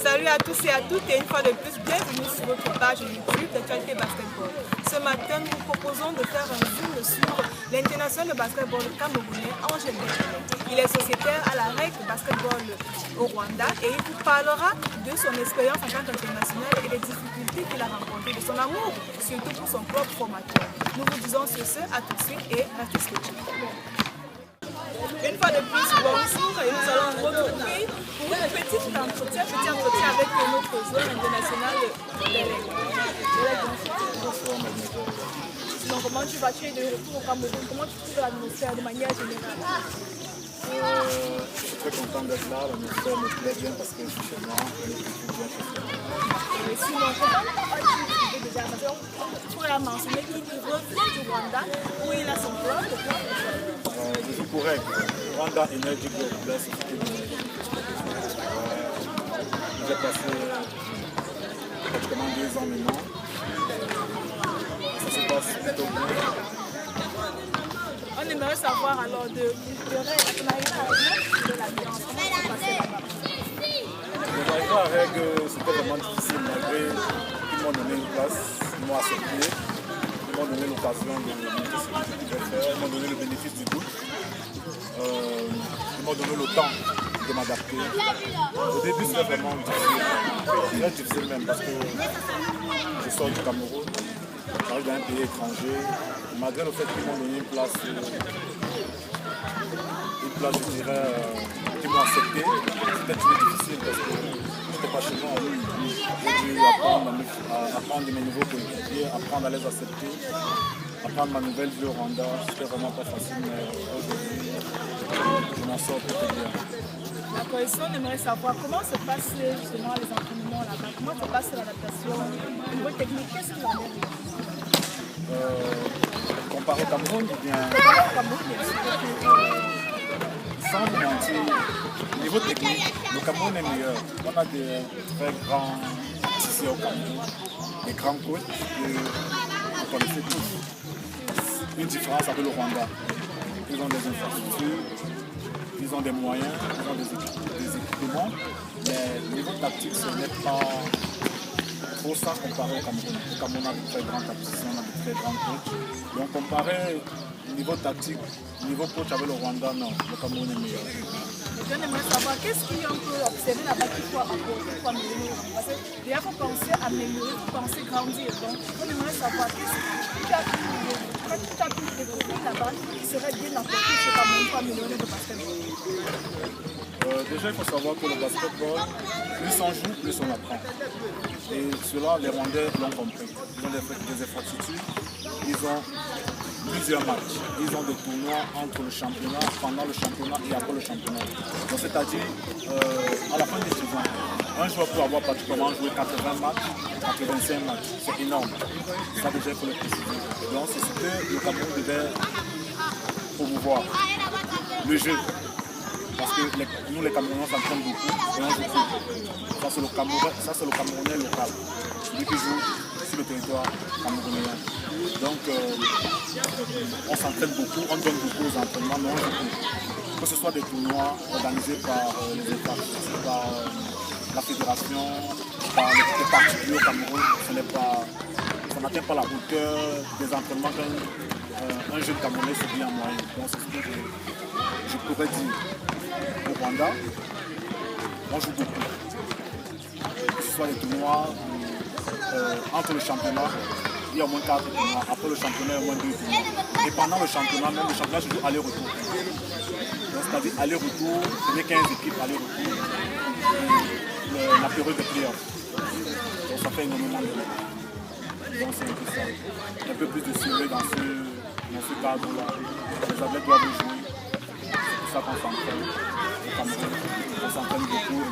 Salut à tous et à toutes et une fois de plus, bienvenue sur votre page YouTube d'actualité basketball. Ce matin, nous vous proposons de faire un zoom sur l'international de basketball camerounais Angel Bekele. Il est sociétaire à la REC basketball au Rwanda et il vous parlera de son expérience en tant qu'international et des difficultés qu'il a rencontrées, de son amour, surtout pour son propre formateur. Nous vous disons sur ce, à tout de suite et restez scotchés. Une fois de plus, bonjour et nous allons nous retrouver pour un petit entretien avec notre joueur international Belek. Bonsoir. Donc comment tu vas, tu es de retour au Cameroun, comment tu trouves l'atmosphère de manière générale? Je suis très content d'être là, l'atmosphère me plaît bien parce que je suis chez moi et je suis bien chez moi. Mais sinon, comment as-tu déjà parce qu'on pourrait mentionner qu'il revient du Rwanda où il a son club, Je suis correct. Rwanda Energy Group, là c'est ce que j'ai passé pratiquement 2 ans maintenant. Ça se passe plutôt bien. On aimerait savoir alors de l'ambiance. L'arrivée à Règle, c'était vraiment difficile malgré qu'ils m'ont donné une place, ils m'ont accepté, ils m'ont donné l'occasion de faire ce que je pouvais faire, ils m'ont donné le bénéfice du doute, ils m'ont donné le temps de m'adapter. Au début c'était vraiment difficile, très difficile même parce que je sors du Cameroun, j'arrive dans un pays étranger, malgré le fait qu'ils m'ont donné une place, je dirais, qu'ils m'ont accepté, c'était toujours difficile parce que je n'étais pas chez moi. J'ai dû apprendre de mes nouveaux coéquipiers, apprendre à les accepter, apprendre ma nouvelle vie au Rwanda. C'était vraiment pas facile, mais aujourd'hui, je m'en sors plutôt bien. D'accord, ici on aimerait savoir comment se passent justement les entraînements là-bas, comment se passe l'adaptation au niveau technique, qu'est-ce qu'il en est? Comparé au Cameroun, ou bien sans vous mentir, au niveau technique, le Cameroun est meilleur. On a des très grands ici au Cameroun, des grands coachs que vous connaissez tous. Une différence avec le Rwanda. Ils ont des infrastructures, ils ont des moyens, ils ont des équipements, mais le niveau tactique, ce n'est pas trop ça comparé au Cameroun. Le Cameroun a de très grands tacticiens, on a de très grands coachs. Donc comparé au niveau tactique, au niveau coach avec le Rwanda, non, le Cameroun est meilleur. Je aimerais savoir qu'est-ce qu'on peut observer là-bas qu'il faut apporter pour améliorer. Parce que déjà, il faut penser à améliorer, il faut penser grandir. Donc, on aimerait savoir qu'est-ce que tu as pu découvrir là-bas qui serait bien apporté chez Cameroun pour améliorer le basketball. Déjà, il faut savoir que le basketball, plus on joue, plus on apprend. Et cela, les Rwandais l'ont compris. Ils ont des infrastructures, ils ont plusieurs matchs. Ils ont des tournois entre le championnat, pendant le championnat et après le championnat. Donc, c'est-à-dire, à la fin des saisons, un joueur peut avoir pratiquement joué 80 matchs, 85 matchs. C'est énorme. Ça déjà, il faut le préciser. Donc, c'est ce que le Cameroun devait promouvoir. Le jeu. Parce que nous, les Camerounais, on s'entraîne beaucoup et on joue beaucoup. Ça, c'est le Camerounais local. Celui qui joue sur le territoire camerounais. Donc, on s'entraîne beaucoup, on donne beaucoup aux entraînements, mais on joue beaucoup. Que ce soit des tournois organisés par les États, par la fédération, par les particuliers au Cameroun, ça n'atteint pas la hauteur des entraînements qu'un jeune Camerounais se dit en moyenne. Donc, c'est ce que je pourrais dire. Au Rwanda, on joue beaucoup. Que ce soit les tournois, entre le championnat, il y a au moins 4 tournois. Après le championnat, il y a au moins 2 tournois. Et pendant le championnat, même le championnat, je joue aller-retour. Donc, c'est-à-dire aller-retour, il y a 15 équipes aller-retour. La période de playoff. Donc, ça fait énormément de temps. Donc, c'est un peu ça. Un peu plus de sérieux dans ce cadre-là. Les athlètes doivent jouer. pour ça qu'on s'entraîne au Cameroun. On s'entraîne beaucoup,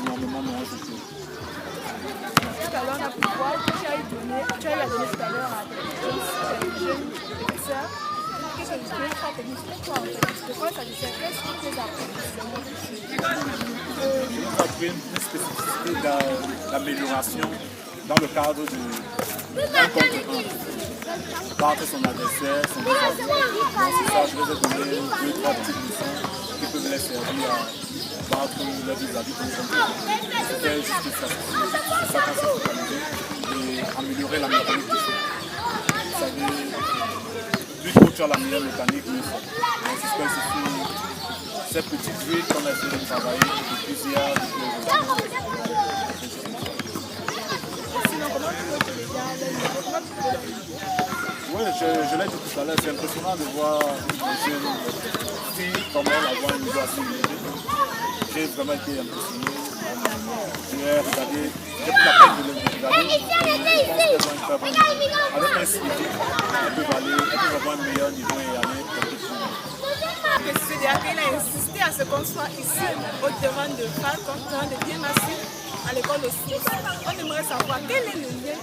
énormément, mais on joue plus. Tout à l'heure, on a pu voir, tu as eu la donné tout à l'heure à des jeunes professeurs. Qu'est-ce que tu peux faire technique? De quoi ça lui sert? Qu'est-ce que tu as appris? Je nous appris une spécificité d'amélioration dans le cadre d'un contre un. Battre son adversaire, son adversaire. Donc c'est ça, je vous ai donné 2-3 petites leçons qui peuvent les servir à battre leur vis-à-vis contre un. C'était juste ça. C'est ça qu'on s'est focalisé et améliorer la mécanique du jeu. Vous savez, plus tôt tu as la meilleure mécanique, mieux c'est. Donc c'est ce qu'il suffit. Ces petites drills qu'on a essayé de travailler depuis plusieurs Sinon, comment tu peux te dégager? Oui, je l'ai dit tout à l'heure, c'est impressionnant de voir les jeunes filles comme elle avoir une niveau assez élevé. J'ai vraiment été impressionné. J'ai regardé, j'ai pris la peine de les regarder. Je pense qu'elles ont une très bonne niveau. Avec un suivi, elles peuvent avoir un meilleur niveau et aller un peu plus loin. Il a insisté à ce qu'on soit ici au terrain de Falcon, au terrain de Bien-Massif, à l'école de Source. On aimerait savoir quel est le lien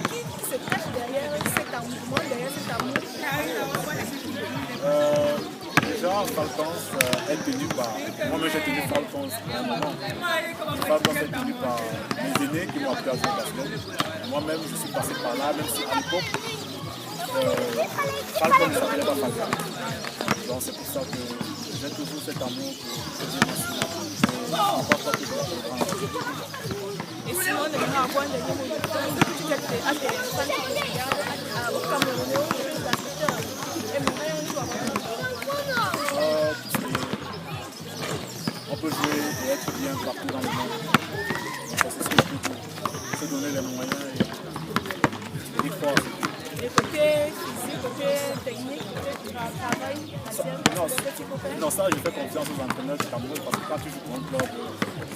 qui se cache derrière cet engouement, derrière cet amour. Déjà, Falcons est tenu par. Moi-même, j'ai tenu Falcons à un moment. Falcons est tenu par mes aînés qui m'ont appris à jouer au basket. Moi-même, je suis passé par là, même si à l'époque, Falcons ne s'appelait pas Falcons. Donc, c'est pour ça que j'ai toujours cet amour pour Bien-Massif. Je ne pense pas que je l'appelle. Et sinon, on aimerait avoir un dernier mot de temps. Tu dis à tes fans qui te regardent, au Cameroun, aux jeunes acteurs, aimerais un jour avoir on peut jouer et être bien partout dans le monde. Donc, ça, c'est ce que je peux dire. Se donner les moyens et y croire. Et côté physique, côté technique, côté travail, non, ça, je fais confiance aux entraîneurs du Cameroun parce que quand tu joues pour un club,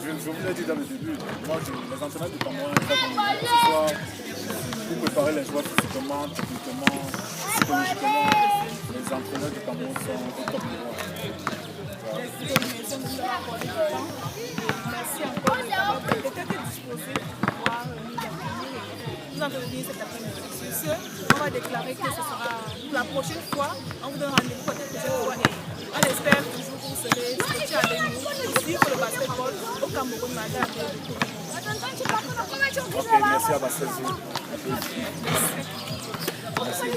je vous l'ai dit dans le début, moi, les entraîneurs du Cameroun, que ce soit pour préparer les joueurs physiquement, techniquement, psychologiquement, les entraîneurs du Cameroun sont au top niveau. Merci encore de t'être disposé pour pouvoir nous entretenir cet après-midi. Sur ce, on va déclarer que ce sera pour la prochaine fois. On vous donne rendez-vous pour la prochaine fois. Et on espère toujours que vous serez scotchés avec nous ici pour le basketball au Cameroun malgré la période de Covid. Ok, merci à Basket. Merci.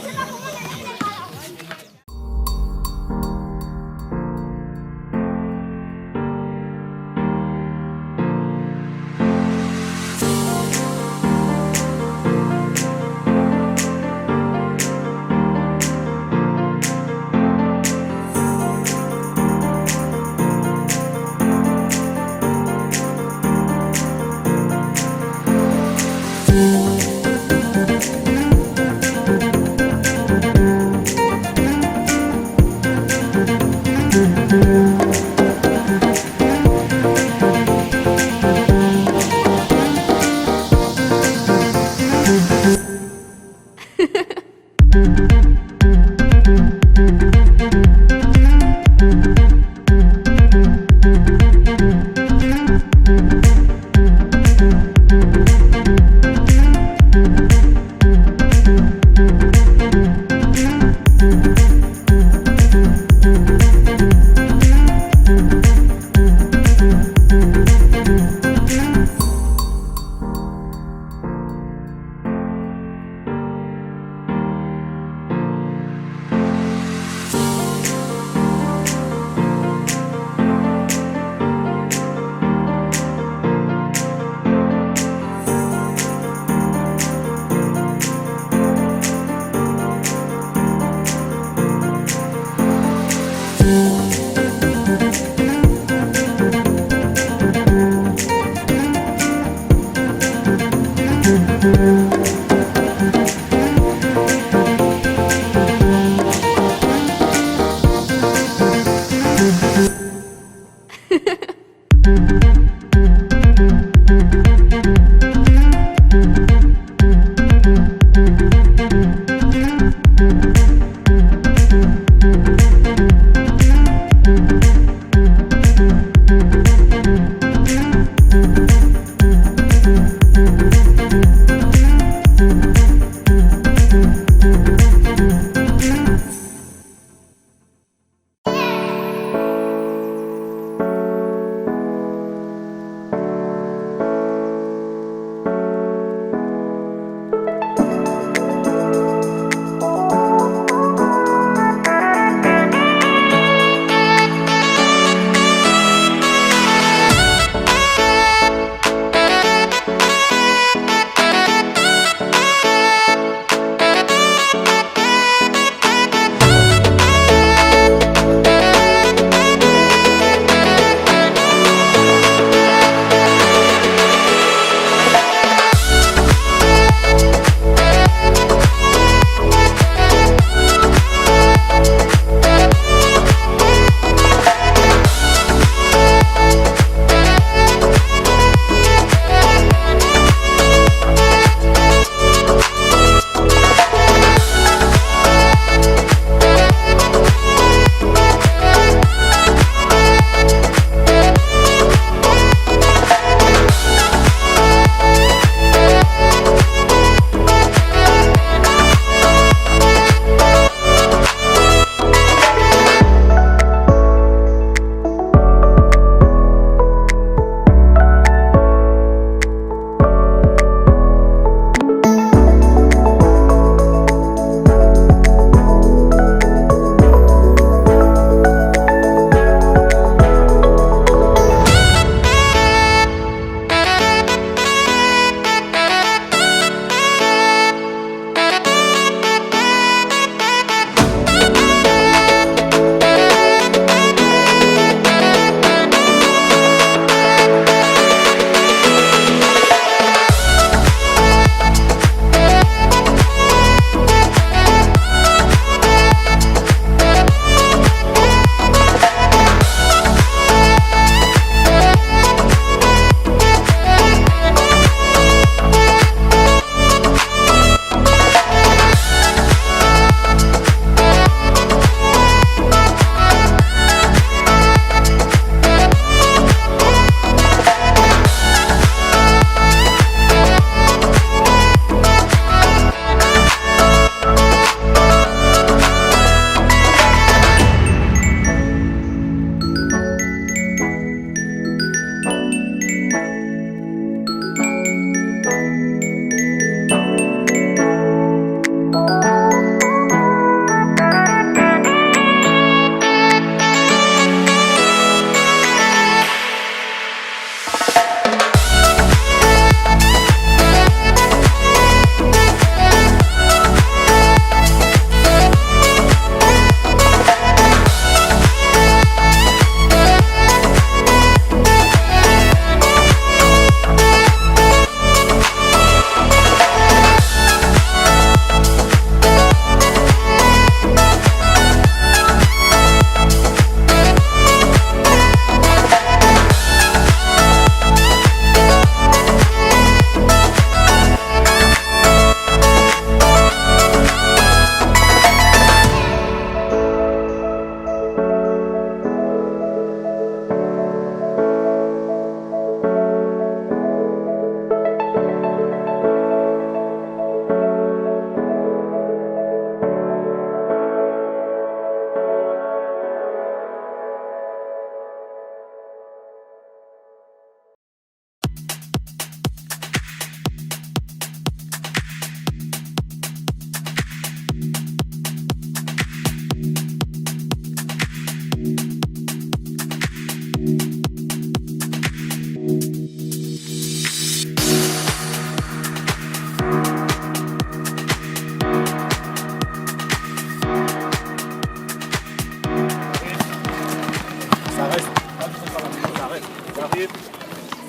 s'arrête. Il arrive,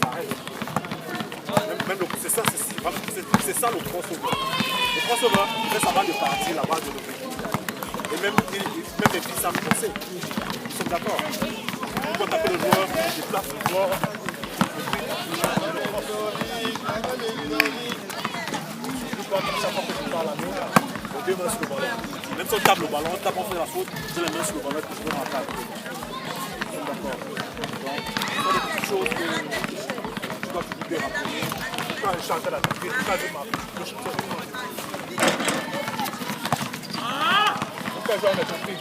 ça arrête. C'est ça, c'est ça le crossover. Le crossover, ça va de partir là-bas de l'autre. Et même les filles savent penser. Ils sont d'accord. Tu peux taper le joueur, tu places le joueur. Chaque fois que tu parles à nous, on deux mains sur le ballon. Même si on tape le ballon, on tape, on fait la faute, c'est les mains sur le ballon que tu peux rentrer. Ils sont d'accord. Donc, il y a des petites choses que tu dois te rappeler. Quand je chantais la tête, quand je marque, je chantais tout le monde. Pourquoi je vais compris?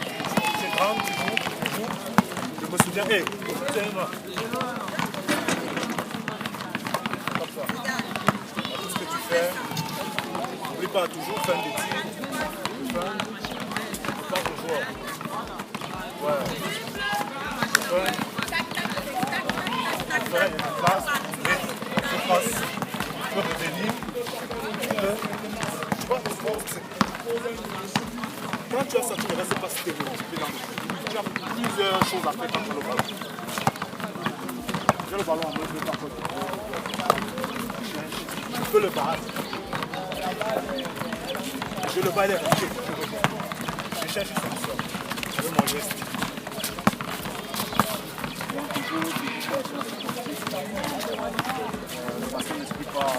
C'est grand, tu joues. Je me souviens, hé, tiens-moi. Comme ça. Tout ce que tu fais, n'oublie pas toujours faire des tirs. Pas de joueur. Voilà. Faire une passe, je passe. Tu peux revenir. Tu vois, quand tu as ça, tu ne restes pas stéréotypé dans le jeu. Tu as plusieurs choses à faire quand tu as le ballon. J'ai le ballon en main, je ne vais pas faire. Tu peux le battre. Je le bats, je cherche une solution. Je veux mon geste. Le bassin n'explique pas.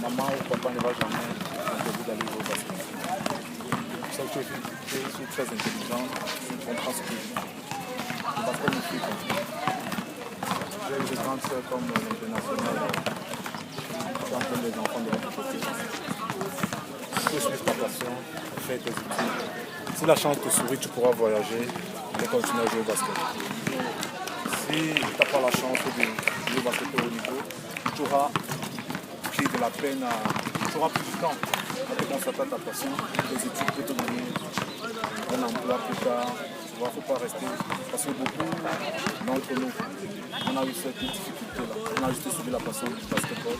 Maman ou papa ne va jamais t'interdire d'aller jouer au basket. Ça, tu es très intelligent, tu comprends ce que je dis. Le basket me fait comprendre. J'ai eu des grandes sœurs comme l'international, comme les enfants de l'autre côté. Tu peux suivre ta passion, faire tes études. Si la chance te sourit, tu pourras voyager et continuer à jouer au basket. Si tu n'as pas la chance de jouer au basket au haut niveau, tu auras pris de la peine tu auras plus de temps à te consacrer à ta passion. Les études peuvent te donner un emploi plus tard. Il ne faut pas rester. Parce que beaucoup d'entre nous, on a eu cette difficulté-là. On a juste suivi la passion du basketball.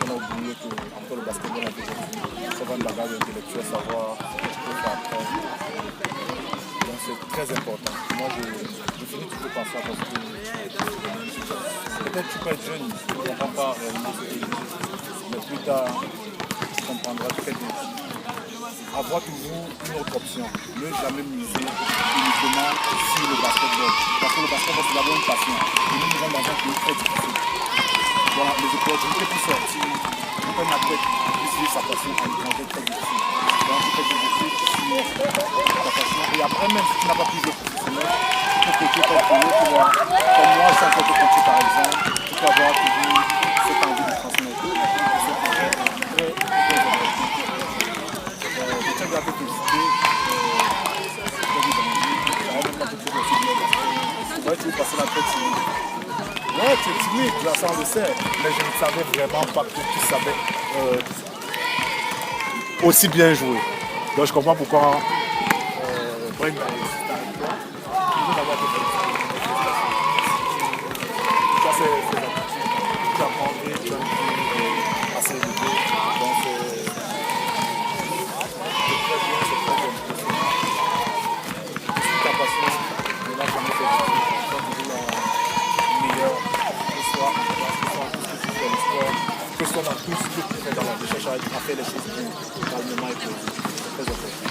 On a oublié qu'entre le basketball, on a déjà vu. Ça va de la base intellectuelle, savoir ce que tu peux faire après. Donc c'est très important. Moi, je finis toujours par ça parce que peut-être tu peux être jeune, tu ne comprends pas réellement ce que je dis. Mais plus tard, tu comprendras très bien. Avoir toujours une autre option. Ne jamais miser uniquement sur le basketball. Parce que le basketball, c'est d'abord une passion. Et nous vivons dans un pays très difficile. Voilà, les opportunités pour sortir, pour qu'un athlète puisse vivre sa passion en étranger très difficile. Donc, c'est très difficile sur ta passion. Et après, même si tu n'as pas plus de professionnel, tu peux coacher ton pays, tu vois. Comme moi, sans te coacher par exemple, tu peux avoir toujours cette envie de transmettre. Je tiens à te féliciter. Tu veux passer la tête timide. Ouais, tu es timide, là ça on le sait. Mais je ne savais vraiment pas que tu savais aussi bien jouer. Donc je comprends pourquoi Brent a insisté avec toi. Je veux d'abord te féliciter. Ça c'est l'habitude. Tu as grandi, tu as une vie assez élevée. Donc c'est très bien, c'est très bien. Si ta passion, de là jamais fait du tout. Que ce soit dans tout ce que tu fais dans la recherche, à faire les choses bien, calmement et plaisir. C'est très important.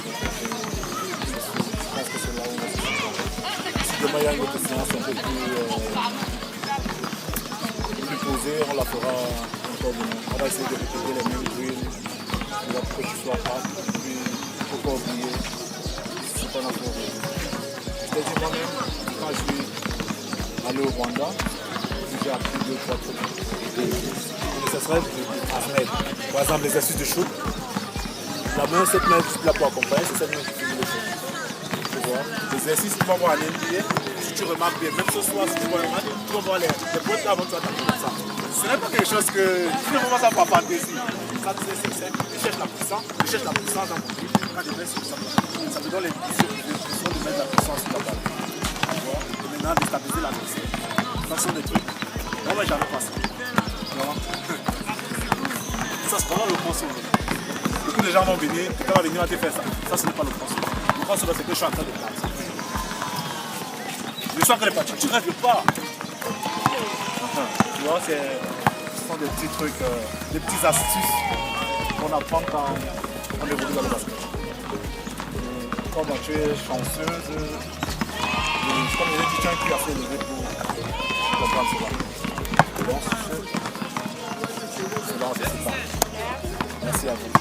Donc, je pense que c'est là où on va se sentir. Si demain il y a une autre séance un peu plus posée, on la fera encore demain. On va essayer de répéter les mêmes drills pour que tu sois prêt. Et puis, il ne faut pas oublier, c'est pas notre rôle. Je t'ai dit moi-même, quand je suis allé au Rwanda, j'ai appris 2-3 trucs. Et ça serait de transmettre. Par exemple, l'exercice de shoot. La main, cette main juste là pour accompagner, c'est cette main qui finit le shoot. Tu vois. L'exercice, tu vas voir à l'NBA, si tu remarques bien, même ce soir, si tu vois un match, tu vas voir les potes là avant tu vas taper comme ça. Ce n'est pas quelque chose que tu ne vois pas ça par fantaisie. Tu cherches la puissance dans mon but. Quand tu mets sur ça, ça te donne les puissances de mettre la puissance sur la balle. Tu vois. maintenant déstabiliser l'adversaire. Ça, ce sont des trucs. Moi, mais j'avais pas ça. Ça, c'est vraiment le crossover. Beaucoup de gens vont venir, quelqu'un va venir à te faire ça. Ça, ce n'est pas le crossover. Le crossover, c'est que je suis en train de perdre. Je suis en train de perdre. Tu ne rêves pas. Tu vois, ce sont des petits trucs, des petites astuces qu'on apprend quand on évolue dans le basket. Comme tu es chanceuse, comme il est tu as un cul assez élevé pour comprendre cela. Donc, c'est ça. Merci à vous.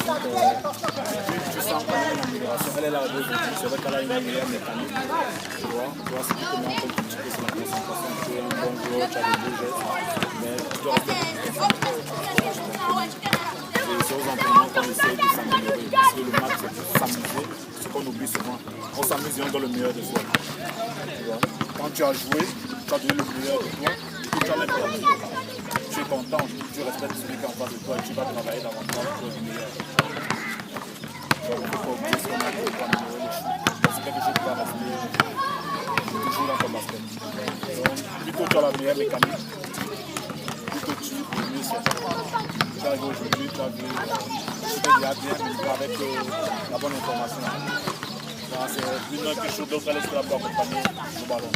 Tu sens qu'elle a une amélioration. Elle est là aujourd'hui. C'est vrai qu'elle a une meilleure mécanique. Tu vois, c'est tout comment on peut critiquer sur la concentration. Tu es un bon joueur, tu as des beaux gestes. Mais tu dois rester et c'est aux entraînements qu'on essaie de s'améliorer. Parce que le match, c'est pour s'amuser. Ce qu'on oublie souvent. On s'amuse et on donne le meilleur de soi. Tu vois, quand tu as joué, tu as donné le meilleur de toi. Et puis tu as l'impression. Tu es content, tu respectes celui qui est en face de toi et tu vas travailler davantage pour être meilleur. Donc, il faut oublier ce qu'on a fait pour améliorer les choses. C'est quelque chose qui va rester toujours dans ton basket. Donc, plutôt tu as la meilleure mécanique, plutôt tu es mieux c'est. Tu arrives aujourd'hui, tu as vu, tu t'es déjà bien, mais avec la bonne information. C'est l'une quelque chose d'autre à l'extérieur pour accompagner le ballon.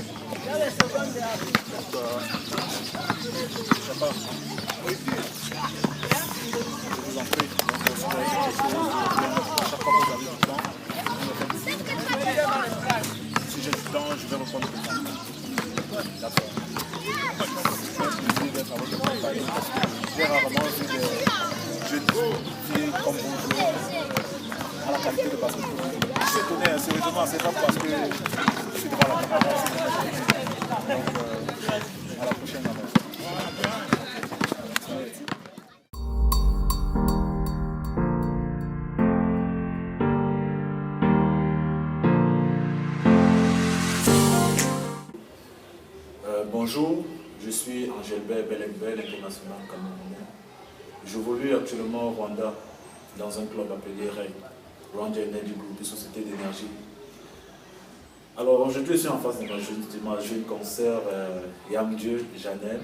Donc, je sais pas. Oui. Je vous en prie. Donc, si vous avez quelque chose, à chaque fois que vous avez du temps, si j'ai du temps, je vais répondre tout le temps. D'accord. C'est un plaisir d'être avec vous parce que j'ai rarement vu des jeunes filles comme vous jouer à la qualité de basketball. Je suis étonné, sérieusement, c'est pas parce que je suis devant la caméra, donc, à la prochaine. Bonjour, je suis Angelbert Belembel, international camerounais. J'évolue actuellement au Rwanda dans un club appelé REG, Rwanda Energy Group, une société d'énergie. Alors aujourd'hui, je suis en face de ma jeune consoeur Yamdieu Janelle,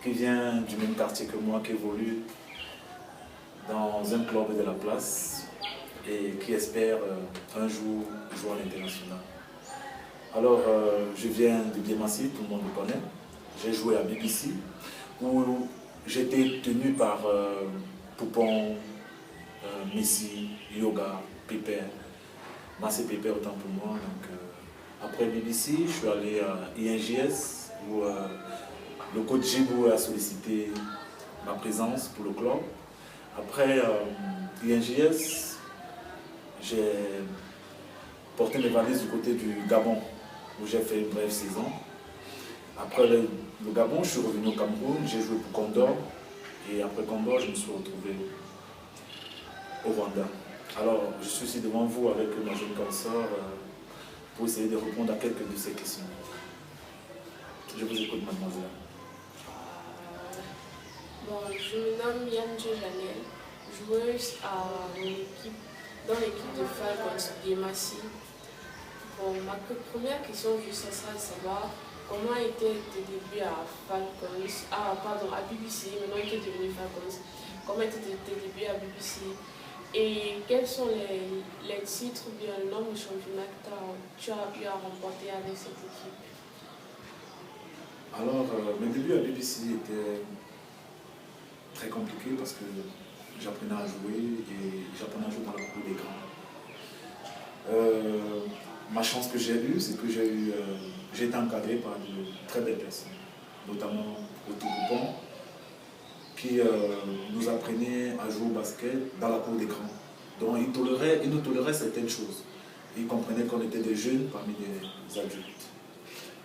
qui vient du même quartier que moi, qui évolue dans un club de la place et qui espère un jour jouer à l'international. Alors, je viens de Biémassi, tout le monde me connaît. J'ai joué à BBC, où j'étais tenu par Poupon, Messi, Yoga, Pépé, Massé Pépé autant pour moi. Donc, après BBC, je suis allé à INJS, où le coach Djibou a sollicité ma présence pour le club. Après INJS, j'ai porté mes valises du côté du Gabon, où j'ai fait une brève saison. Après le Gabon, je suis revenu au Cameroun, j'ai joué pour Condor. Et après Condor, je me suis retrouvé au Rwanda. Alors, je suis ici devant vous avec ma jeune consoeur pour essayer de répondre à quelques de ces questions. Je vous écoute, mademoiselle. Bon, je me nomme Yamdieu Janelle, joueuse dans l'équipe de Falcons Biémassi. Bon, ma première question, ça sera de savoir comment étaient tes débuts à Falcons, à BBC, maintenant tu es devenu Falcons. Comment étaient tes débuts à BBC et quels sont les titres ou bien le nombre de championnats que tu as pu remporter avec cette équipe? Alors, mes débuts à BBC étaient très compliqués parce que j'apprenais à jouer et j'apprenais à jouer dans la cour des grands. Ma chance que j'ai eue, c'est que j'ai été encadré par de très belles personnes, notamment Otto Poupon, qui nous apprenait à jouer au basket dans la cour des grands. Donc il nous tolérait certaines choses. Il comprenait qu'on était des jeunes parmi des adultes.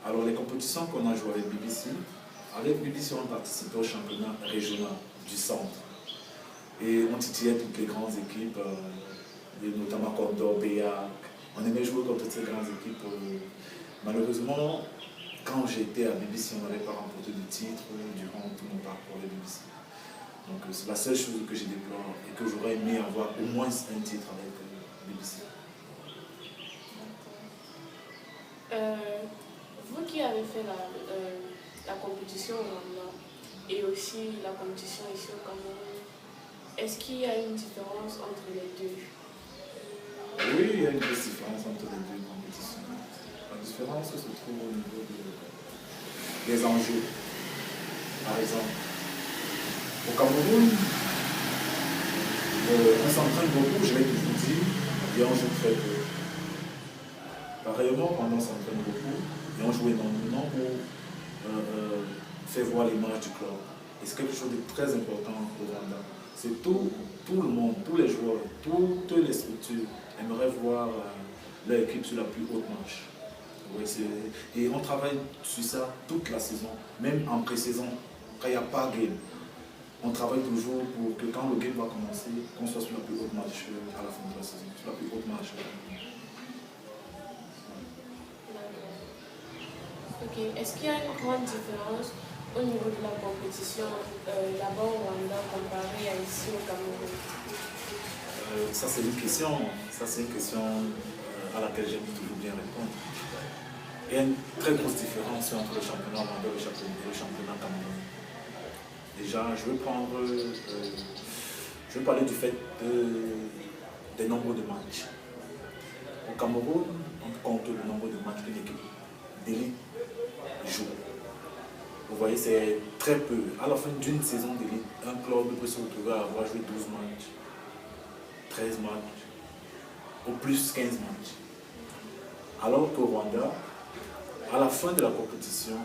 Alors les compétitions qu'on a jouées avec BBC on participait au championnat régional du centre. Et on titillait toutes les grandes équipes, notamment Condor, Béac. On aimait jouer contre toutes ces grandes équipes. Malheureusement, quand j'étais à BBC, on n'avait pas remporté de titre durant tout mon parcours à BBC. Donc c'est la seule chose que j'ai déploré et que j'aurais aimé avoir au moins un titre avec BBC. Vous qui avez fait la compétition au Rwanda et aussi la compétition ici au Cameroun, est-ce qu'il y a une différence entre les deux? Oui, il y a une grosse différence entre les deux compétitions. La différence se trouve au niveau des enjeux. Par exemple, au Cameroun, on s'entraîne beaucoup, je l'ai toujours dit, et on joue très peu. Pareillement, quand on s'entraîne beaucoup, et on joue énormément pour faire voir l'image du club. Et c'est quelque chose de très important au Rwanda. C'est tout le monde, tous les joueurs, toutes les structures aimeraient voir leur équipe sur la plus haute marche. Oui, et on travaille sur ça toute la saison, même en pré-saison, quand il n'y a pas de game. On travaille toujours pour que quand le game va commencer, qu'on soit sur la plus haute marche à la fin de la saison, sur la plus haute marche. Ok, est-ce qu'il y a une grande différence au niveau de la compétition là-bas au Rwanda comparé à ici au Cameroun? Ça c'est une question à laquelle j'aime toujours bien répondre. Il y a une très grosse différence entre le championnat rwandais et le championnat camerounais. Déjà, je vais parler du fait des nombres de matchs. Au Cameroun, on compte le nombre de matchs qu'une équipe d'élite joue. Vous voyez, c'est très peu. À la fin d'une saison d'élite, un club peut se retrouver à avoir joué 12 matchs, 13 matchs, ou plus 15 matchs. Alors qu'au Rwanda, à la fin de la compétition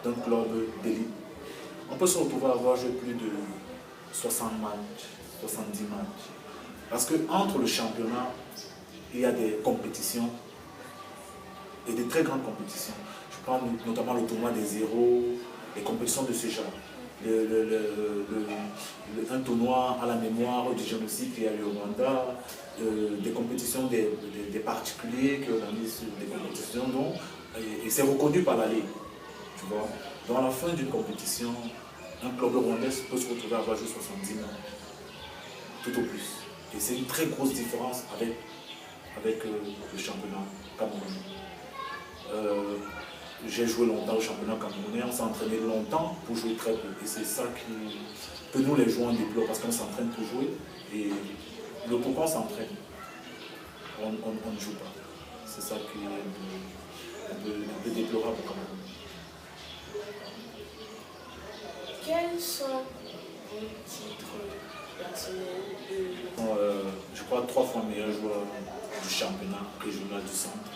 d'un club d'élite, on peut se retrouver à avoir joué plus de 60 matchs, 70 matchs. Parce qu'entre le championnat, il y a des compétitions et des très grandes compétitions. Je prends notamment le tournoi des zéros, les compétitions de ce genre. Un tournoi à la mémoire du génocide qu'il y a eu au Rwanda, des compétitions des particuliers qui organisent des compétitions, et c'est reconnu par la Ligue. Tu vois. Donc à la fin d'une compétition, un club rwandais peut se retrouver à avoir joué 70 matchs, tout au plus. Et c'est une très grosse différence avec le championnat camerounais. J'ai joué longtemps au championnat camerounais, on s'est entraîné longtemps pour jouer très peu. Et c'est ça que nous les joueurs déplorent, parce qu'on s'entraîne pour jouer. Et le pourquoi on s'entraîne, on ne joue pas. C'est ça qui est un peu déplorable au Cameroun. Quels sont vos titres personnels je crois 3 fois meilleur joueur du championnat régional du centre.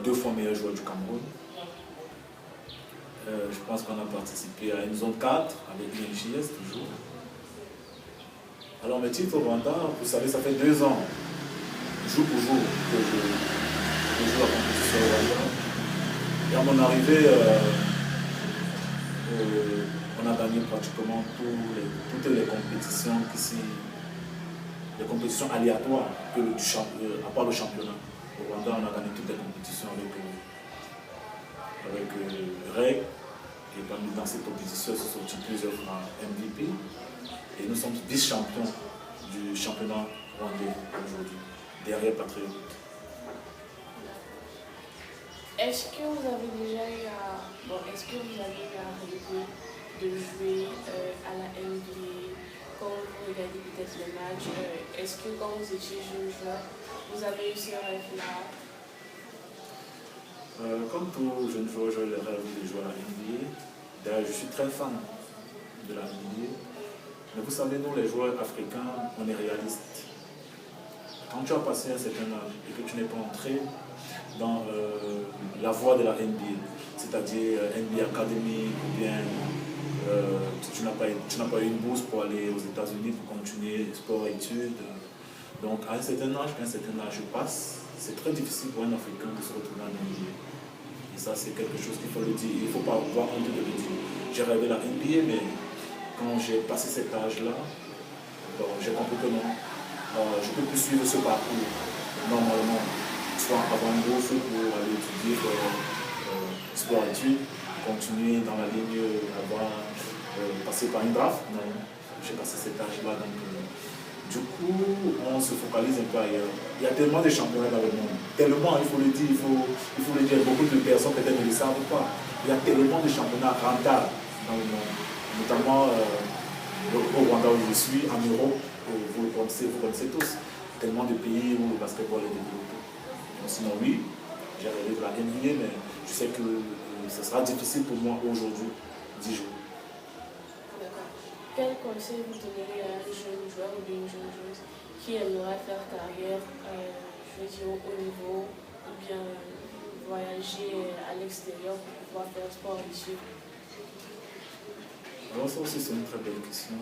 2 fois meilleur joueur du Cameroun. Je pense qu'on a participé à une zone 4 avec l'INJS toujours. Alors mes titres au Rwanda, vous savez, ça fait 2 ans, jour pour jour, que je joue la compétition au Rwanda. Et à mon arrivée, on a gagné pratiquement toutes les compétitions les compétitions aléatoires, à part le championnat. Au Rwanda, on a gagné toutes les compétitions avec REG. Et dans cette compétition, ils se sont sortis plusieurs fois MVP. Et nous sommes vice-champions du championnat rwandais aujourd'hui, derrière Patriote. Est-ce que vous avez déjà eu à rêver de jouer à la NBA quand vous regardez peut-être les matchs? Est-ce que quand vous étiez jeune joueur, vous avez eu ce rêve-là? Comme tout jeune joueur, j'ai le rêve de jouer à la NBA. D'ailleurs, je suis très fan de la NBA. Mais vous savez, nous les joueurs africains, on est réalistes. Quand tu as passé un certain âge et que tu n'es pas entré dans la voie de la NBA, c'est-à-dire NBA Academy, ou bien tu n'as pas eu une bourse pour aller aux États-Unis pour continuer sport et études. Donc à un certain âge, quand un certain âge passe, c'est très difficile pour un Africain de se retrouver en NBA. Et ça, c'est quelque chose qu'il faut le dire. Il ne faut pas avoir honte de le dire. J'ai rêvé la NBA, mais quand j'ai passé cet âge-là, j'ai compris que non. Je ne peux plus suivre ce parcours normalement, soit avoir une bourse pour aller étudier sport-études, continuer dans la ligne, passer par une draft. Non, j'ai passé cet âge-là. Donc, du coup, on se focalise un peu ailleurs. Il y a tellement de championnats dans le monde. Tellement, il faut le dire, il faut le dire. Beaucoup de personnes peut-être ne le savent pas. Il y a tellement de championnats rentables dans le monde. Notamment au Rwanda où je suis, en Europe, vous le connaissez tous. Tellement de pays où le basketball est développé. Donc, sinon, oui, j'ai rêvé de la NBA, mais je sais que ce sera difficile pour moi aujourd'hui d'y jouer. Quel conseil vous donneriez à un jeune joueur ou une jeune joueuse qui aimerait faire carrière, je veux dire, au haut niveau, ou bien voyager à l'extérieur pour pouvoir faire sport ici? Alors ça aussi c'est une très belle question.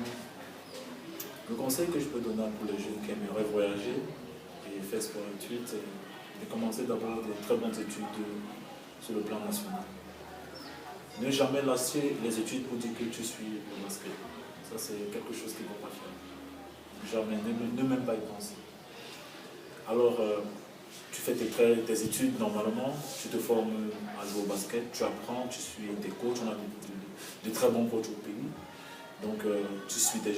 Le conseil que je peux donner pour les jeunes qui aimeraient voyager et faire sport-études, c'est de commencer d'abord des très bonnes études sur le plan national. Ne jamais lâcher les études pour dire que tu suis le basket. Ça, c'est quelque chose qu'il ne faut pas faire. Jamais, ne même pas y penser. Alors, tu fais tes études normalement, tu te formes à jouer au basket, tu apprends, tu suis des coachs, on a de très bons coachs au pays. Donc, tu suis tes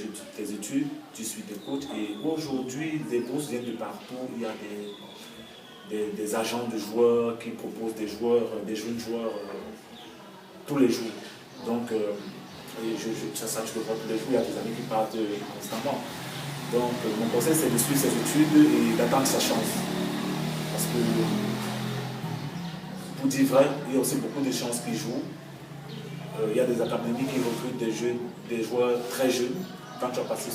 études, tu suis tes coachs. Et aujourd'hui, des bourses viennent de partout. Il y a des agents de joueurs qui proposent des jeunes joueurs tous les jours. Donc, ça tu le vois tous les jours, il y a des amis qui partent constamment. Donc, mon conseil, c'est de suivre ses études et d'attendre sa chance. Parce que, pour dire vrai, il y a aussi beaucoup de chances qui jouent. Il y a des académies qui recrutent des joueurs très jeunes. Quand tu as passé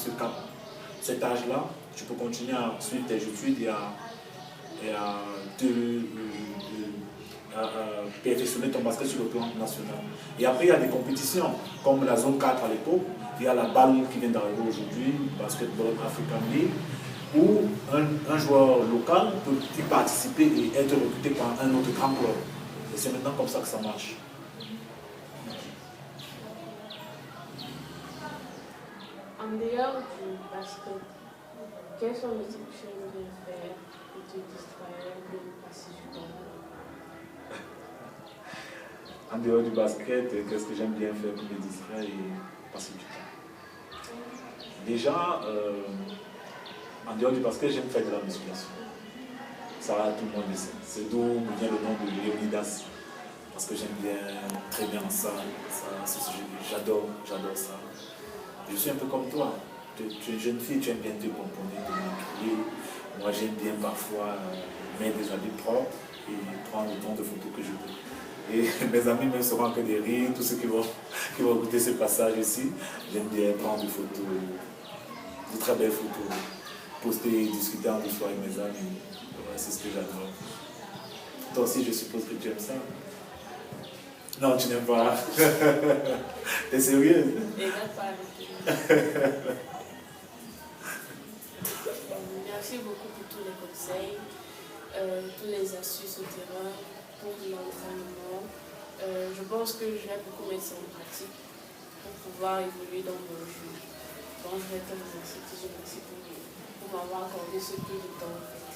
cet âge-là, tu peux continuer à suivre tes études et à perfectionner ton basket sur le plan national. Et après, il y a des compétitions, comme la zone 4 à l'époque. Il y a la balle qui vient d'arriver aujourd'hui, Basketball African League, où un joueur local peut y participer et être recruté par un autre grand club. Et c'est maintenant comme ça que ça marche. En dehors du basket, quelles sont les trucs que tu aimes bien faire pour te distraire, pour passer du temps? En dehors du basket, qu'est-ce que j'aime bien faire pour me distraire et passer du temps? Déjà, en dehors du basket, j'aime faire de la musculation. Ça, tout le monde le sait. C'est d'où me vient le nom de Léonidas. Parce que j'aime bien très bien ça. J'adore ça. Je suis un peu comme toi. Tu es une jeune fille, tu aimes bien te pomponner, te maquiller. Moi, j'aime bien parfois mettre des habits propres et prendre autant de photos que je veux. Et mes amis me seront que des rires, tous ceux qui vont écouter ce passage ici. J'aime bien prendre des photos, de très belles photos, poster et discuter entre soi avec mes amis. Ouais, c'est ce que j'adore. Toi aussi, je suppose que tu aimes ça. Non, tu n'aimes pas. T'es sérieuse? Merci beaucoup pour tous les conseils, tous les astuces au terrain, pour l'entraînement. Je pense que je vais beaucoup mettre ça en pratique pour pouvoir évoluer dans mon jeu. Donc je vais te remercier pour m'avoir accordé ce peu de temps en fait.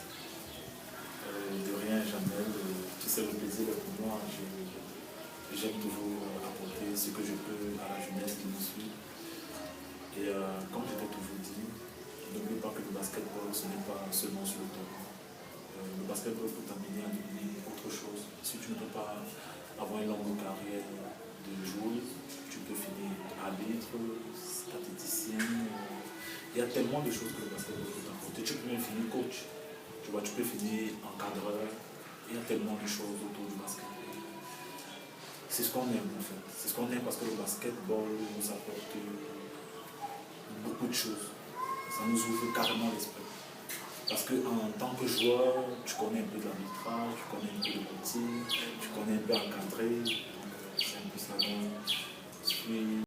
De rien, Jamel. Tu sais, le plaisir est pour moi. J'aime toujours apporter ce que je peux à la jeunesse qui nous suit. Et comme je t'ai toujours dit, n'oublie pas que le basketball, ce n'est pas seulement sur le terrain. Le basketball peut t'amener à devenir autre chose. Si tu ne peux pas avoir une longue carrière de joueuse, tu peux finir arbitre, statisticien. Il y a tellement de choses que le basketball peut t'apporter. Tu peux même finir coach. Tu vois, tu peux finir encadreur. Il y a tellement de choses autour du basket. C'est ce qu'on aime en fait. C'est ce qu'on aime parce que le basketball nous apporte beaucoup de choses. Ça nous ouvre carrément l'esprit. Parce qu'en tant que joueur, tu connais un peu de l'arbitrage, tu connais un peu de coaching, tu connais un peu encadré. C'est un peu ça.